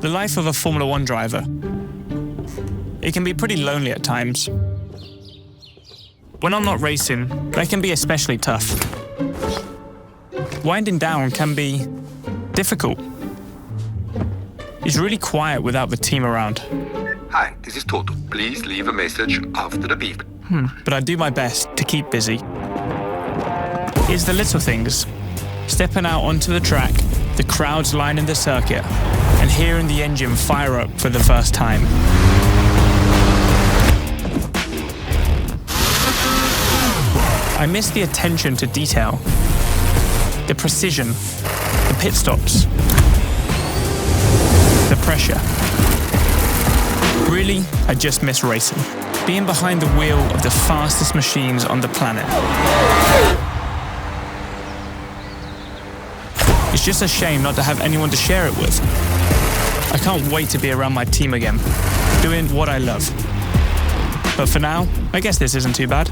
The life of a Formula One driver. It can be pretty lonely at times. When I'm not racing, that can be especially tough. Winding down can be difficult. It's really quiet without the team around. Hi, this is Toto. Please leave a message after the beep. But I do my best to keep busy. It's the little things. Stepping out onto the track, the crowds lining the circuit, and hearing the engine fire up for the first time. I miss the attention to detail, the precision, the pit stops, the pressure. Really, I just miss racing. Being behind the wheel of the fastest machines on the planet. It's just a shame not to have anyone to share it with. I can't wait to be around my team again, doing what I love. But for now, I guess this isn't too bad.